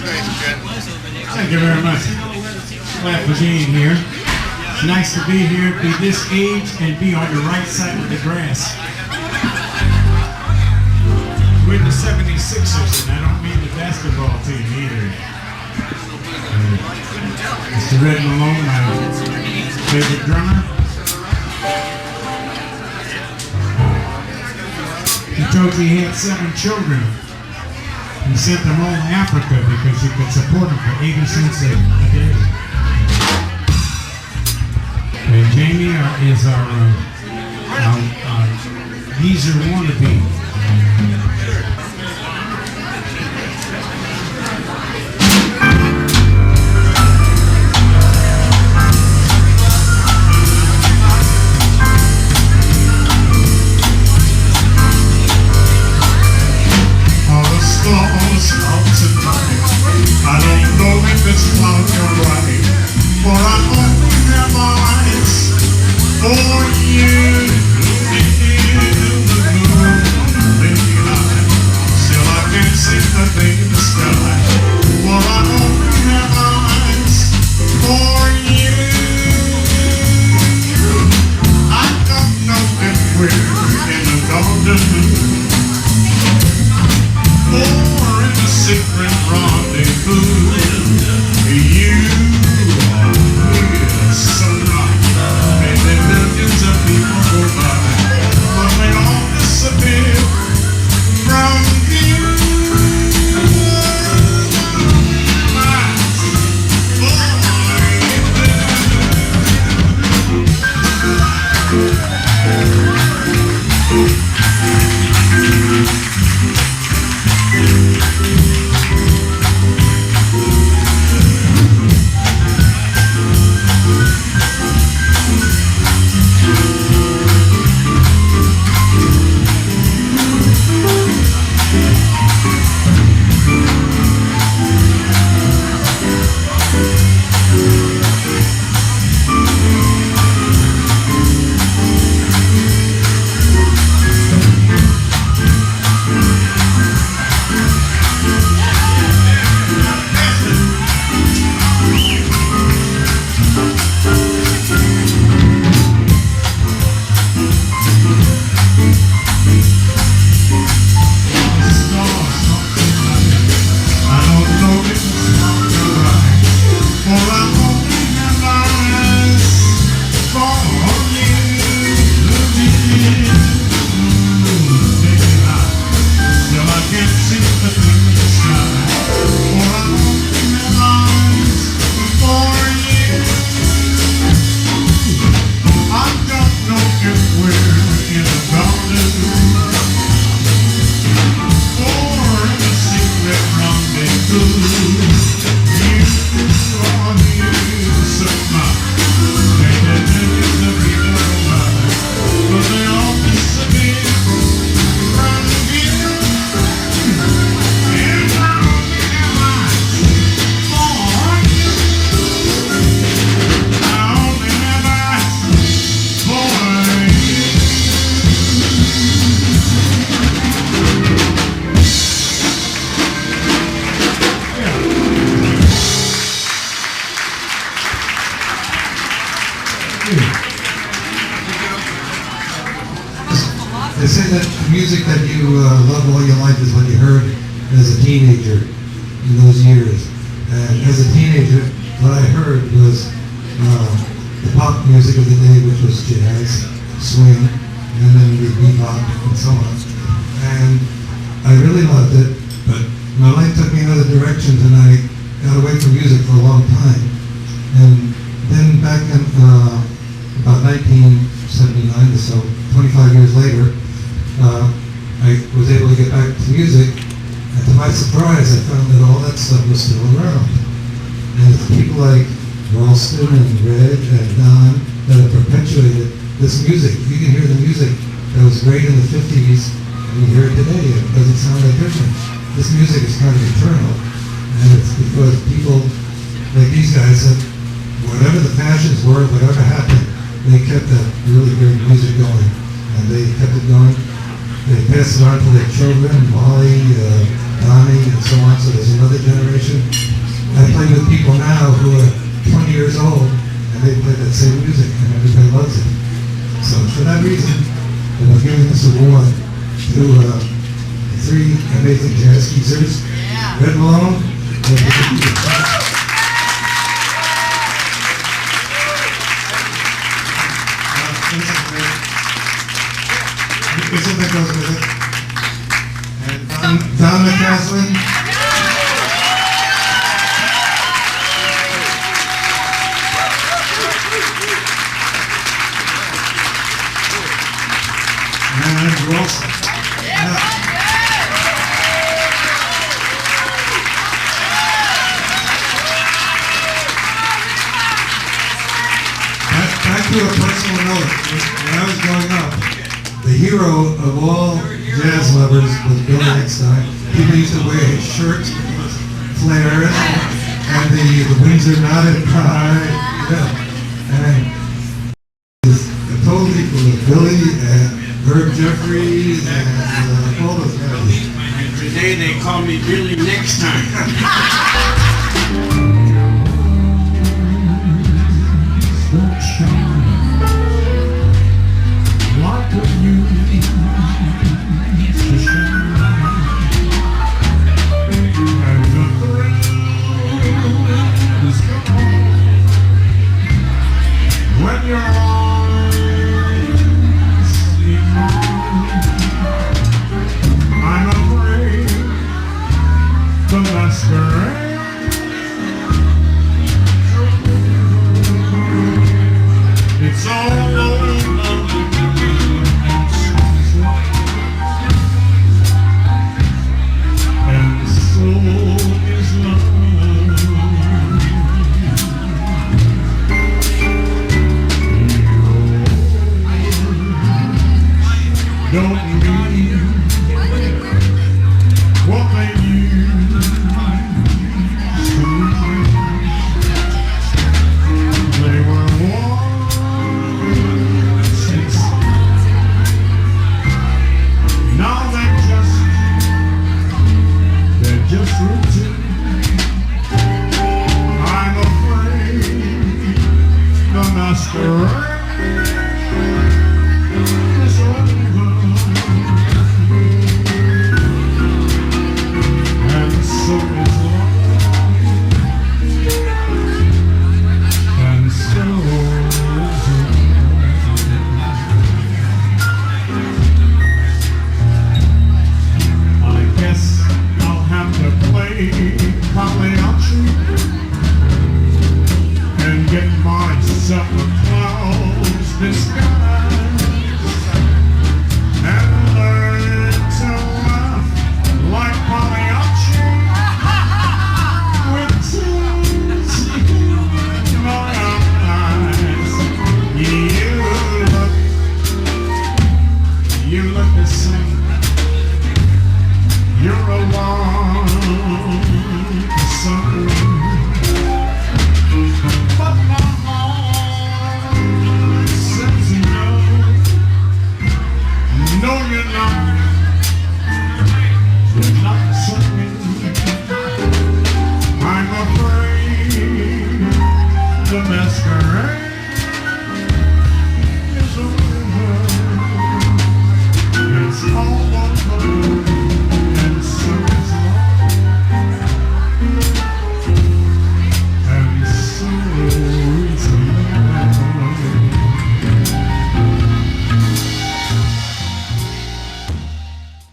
Thank you very much. Glad for being here. Nice to be here, be this age, and be on the right side of the grass. We're the 76ers, and I don't mean the basketball team either. Mr. Red Malone, my favorite drummer. He told me he had 7 children. He sent them all to Africa because he could support them for 80 cents a day. And Jamie is our geezer wannabe. I don't know if it's about your right, for I only have eyes for you. Still I can't see the thing in the sky, for I only have eyes for you. I don't know if we're in the garden or in a secret rendezvous. You are here so right, and then millions of people go by, but they all disappear from view. They say that the music that you love all your life is what you heard as a teenager in those years. And as a teenager, what I heard was the pop music of the day, which was jazz, swing, and then the bebop and so on. And I really loved it, but my life took me another direction, and I got away from music for a long time. And then back in about 1979 or so, 25 years later, I was able to get back to music, and to my surprise, I found that all that stuff was still around. And it's people like Ralston and Red and Don that have perpetuated this music. You can hear the music that was great in the 50s, and you hear it today, and it doesn't sound that different. This music is kind of eternal, and it's because people like these guys that whatever the fashions were, whatever happened, they kept that really great music going, and they kept it going. They passed it on to their children, Molly, Donnie, and so on, so there's another generation. I play with people now who are 20 years old, and they play that same music, and everybody loves it. So for that reason, I'm giving this award to three amazing jazz geezers, Red Malone, and Isn't that goes with it? And Donna Caslin. And Wilson. Back to a personal note. When I was growing up, the hero of all jazz lovers was Billy Eckstein. People used to wear his shirt, flares, and the Windsor knotted tie. And it's a total equal of Billy and Herb Jeffries and all those guys. And today they call me Billy next time. When your arms lean on, I'm afraid the masquerade. It's all over. And so is love. Don't mean what they used to mean. They were once inside. Now they're just routine. I'm afraid the masquerade is over. So is love, and so is I guess I'll have to play Pagliacci and get myself a clown's disguise and learn to laugh like Pagliacci. You look the same. You're alone, but my heart says no. No, you're not. You're not the same. I'm afraid the masquerade is over. It's all over, and so is love, and so is love.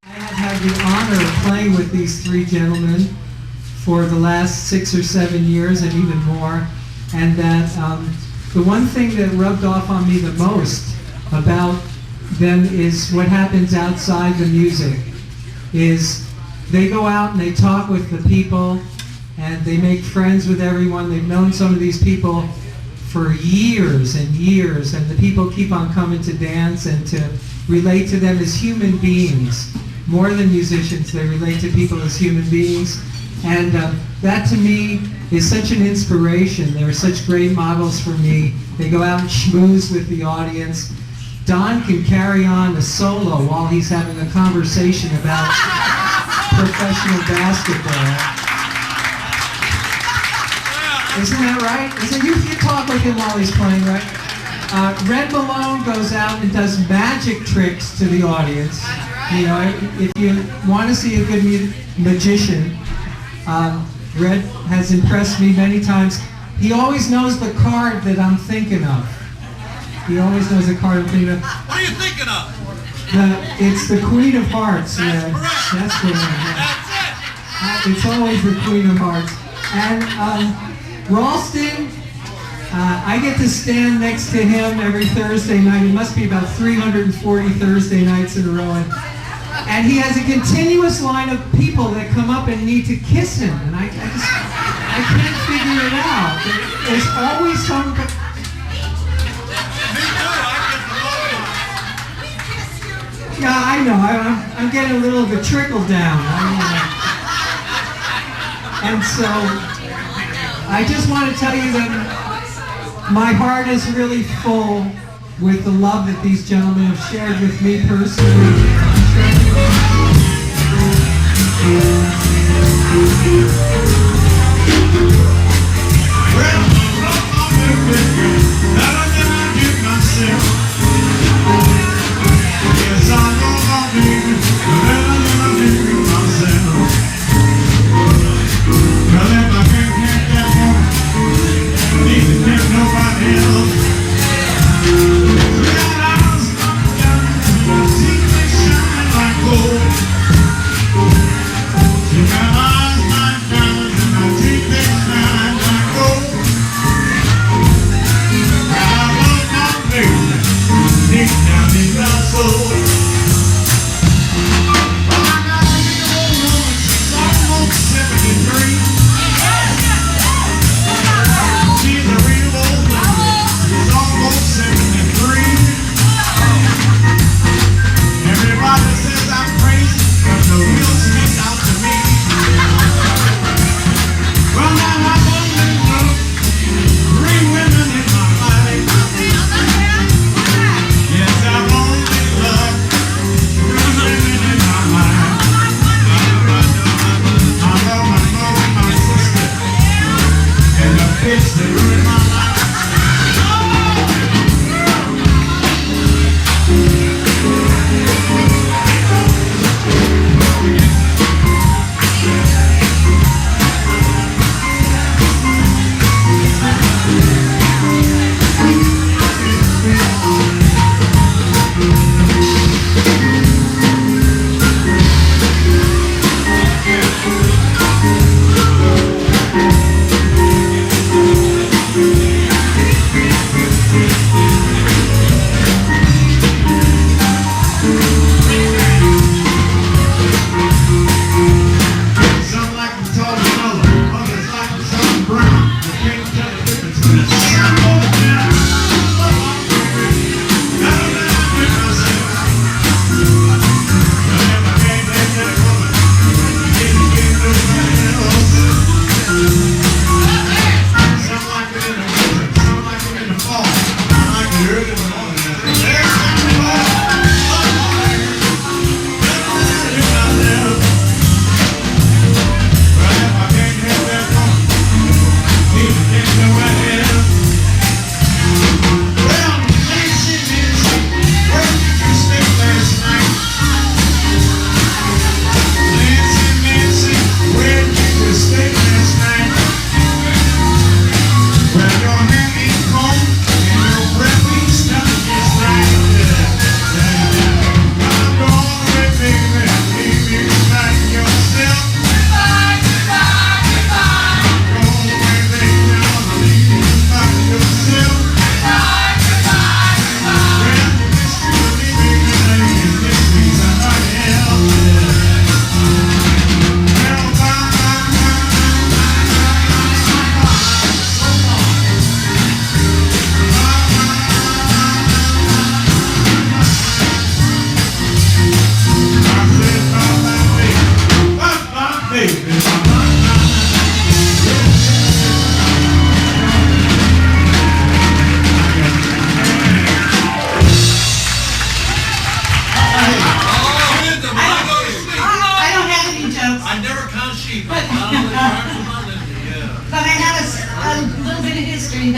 I have had the honor of playing with these three gentlemen for the last 6 or 7 years and even more, and that the one thing that rubbed off on me the most about them is what happens outside the music. Is they go out and they talk with the people and they make friends with everyone. They've known some of these people for years and years, and the people keep on coming to dance and to relate to them as human beings. More than musicians, they relate to people as human beings. And that to me is such an inspiration. They're such great models for me. They go out and schmooze with the audience. Don can carry on a solo while he's having a conversation about professional basketball. Isn't that right? You talk with him while he's playing, right? Red Malone goes out and does magic tricks to the audience. You know, if you want to see a good magician, Red has impressed me many times. He always knows the card that I'm thinking of. He always knows the card I'm thinking of. What are you thinking of? It's the Queen of Hearts. That's correct. That's the one. Yeah. That's it. It's always the Queen of Hearts. And Ralston, I get to stand next to him every Thursday night. It must be about 340 Thursday nights in a row. And he has a continuous line of people that come up and need to kiss him. And I can't figure it out. There's always some... Yeah, I know. I'm getting a little of a trickle down. And so, I just want to tell you that my heart is really full with the love that these gentlemen have shared with me personally.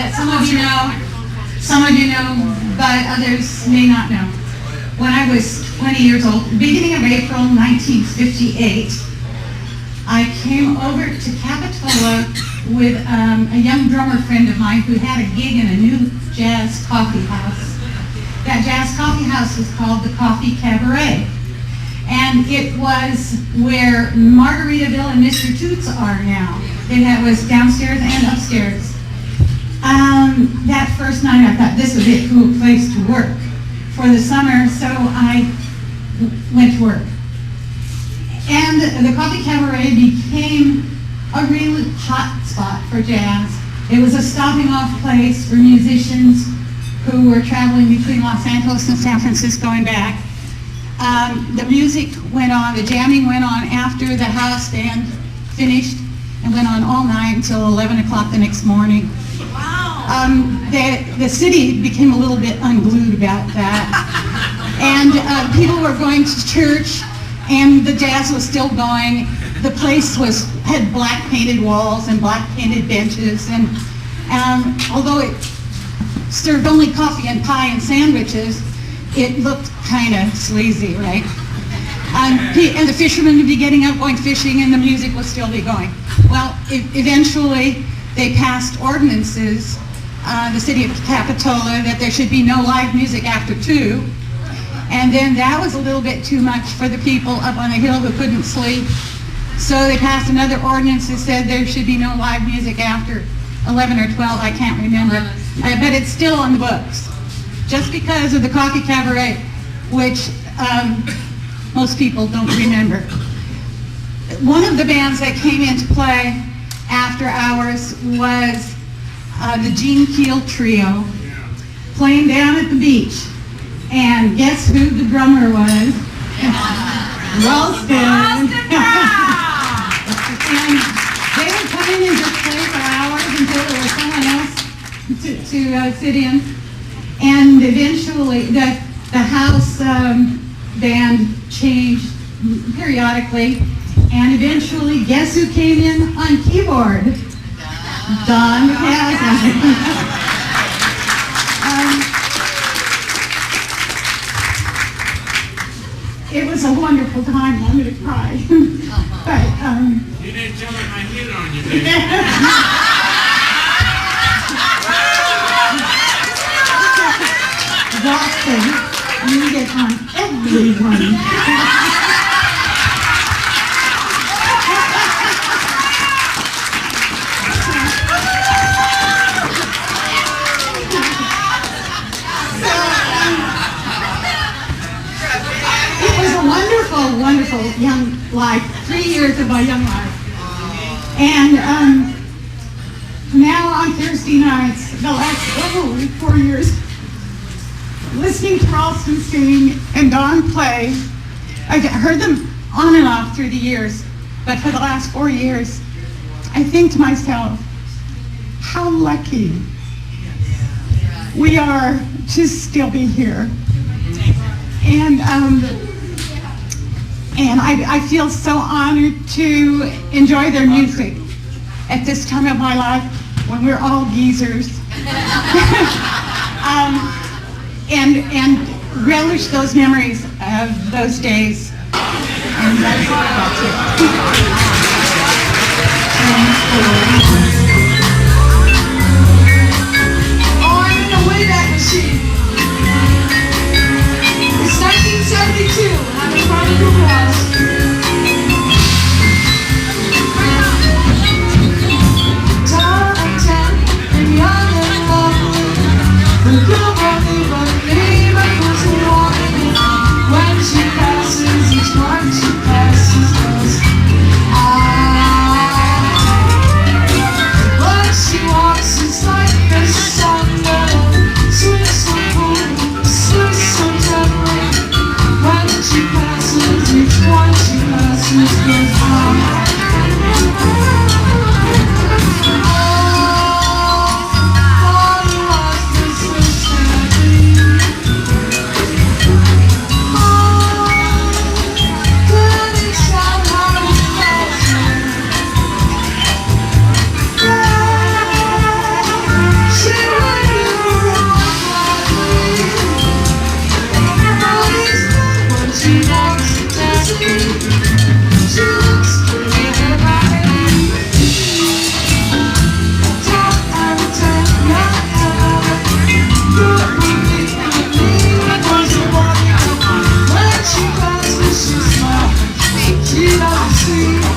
that some of you know, but others may not know. When I was 20 years old, beginning of April 1958, I came over to Capitola with a young drummer friend of mine who had a gig in a new jazz coffee house. That jazz coffee house was called the Coffee Cabaret. And it was where Margaritaville and Mr. Toots are now. It was downstairs and upstairs. That first night I thought this would be a cool place to work for the summer, so I went to work. And the Coffee Cabaret became a really hot spot for jazz. It was a stopping off place for musicians who were traveling between Los Angeles and San Francisco and back. The music went on, the jamming went on after the house band finished and went on all night until 11 o'clock the next morning. The city became a little bit unglued about that. And people were going to church and the jazz was still going. The place had black painted walls and black painted benches, and although it served only coffee and pie and sandwiches, it looked kind of sleazy, right? And the fishermen would be getting up, going fishing, and the music would still be going. Well, eventually they passed ordinances, the city of Capitola, that there should be no live music after 2. And then that was a little bit too much for the people up on the hill who couldn't sleep. So they passed another ordinance that said there should be no live music after 11 or 12, I can't remember. But it's still on the books. Just because of the Coffee Cabaret, which most people don't remember. One of the bands that came into play after hours was the Gene Keel Trio, playing down at the beach. And guess who the drummer was? Ralston. And they would come in and just play for hours until there was someone else to sit in. And eventually the house band changed periodically. And eventually, guess who came in on keyboard? Don McCaslin. It was a wonderful time. I'm going to cry. But, You didn't tell him I hit on you, did Boston, you get on everyone. Wonderful young life, 3 years of my young life. And now on Thursday nights, the last 4 years, listening to Ralston sing and Don play, I heard them on and off through the years, but for the last 4 years, I think to myself, how lucky we are to still be here. And I feel so honored to enjoy their music at this time of my life when we're all geezers. And relish those memories of those days. And that's it. Oh, I'm in the Wayback Machine. It's 1972, and I'm in front of the house. Tall and tan and young and lovely, the girl only but me, but wasn't walking. When she passes, each time she passes goes, she walks dizzy. She looks for everybody. Top and ten, good believe it was a warning. When she passes, she smiles. She doesn't see.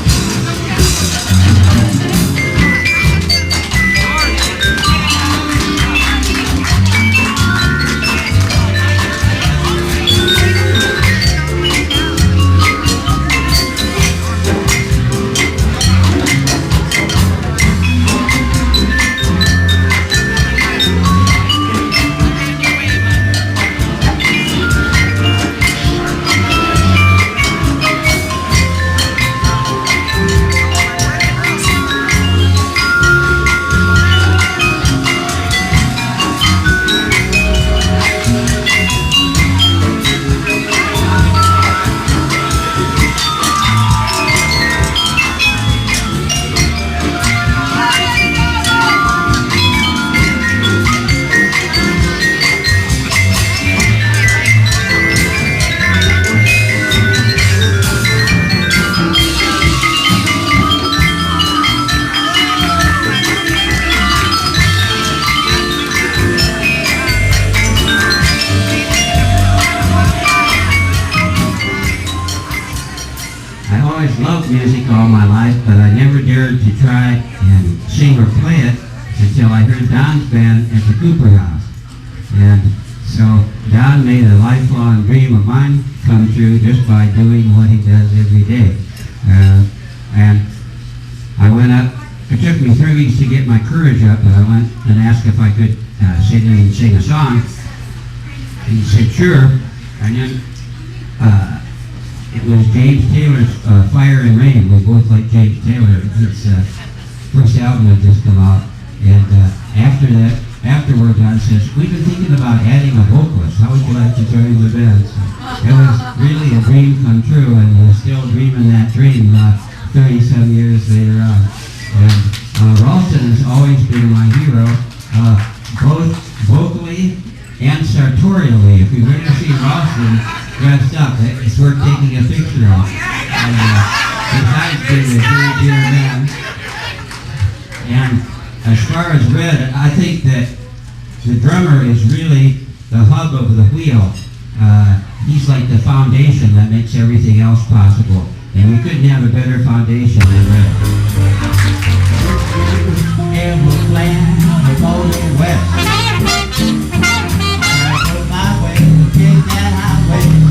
I always loved music all my life, but I never dared to try and sing or play it until I heard Don's band at the Cooper House. And so Don made a lifelong dream of mine come true just by doing what he does every day. And I went up, it took me 3 weeks to get my courage up, but I went and asked if I could sit in and sing a song. And he said, sure. And then it was James Taylor's Fire and Rain. We both like James Taylor. His first album had just come out. And afterward, Don says, we've been thinking about adding a vocalist. How would you like to join the band? So it was really a dream come true, and we're still dreaming that dream 30-some years later on. And Ralston has always been my hero, both vocally and sartorially. If you've ever seen Ralston dressed up, it's worth taking a picture of. And besides being a very dear man. And as far as Red, I think that the drummer is really the hub of the wheel. He's like the foundation that makes everything else possible. And we couldn't have a better foundation than Red. And we're playing the Golden West. I put my way, take that highway.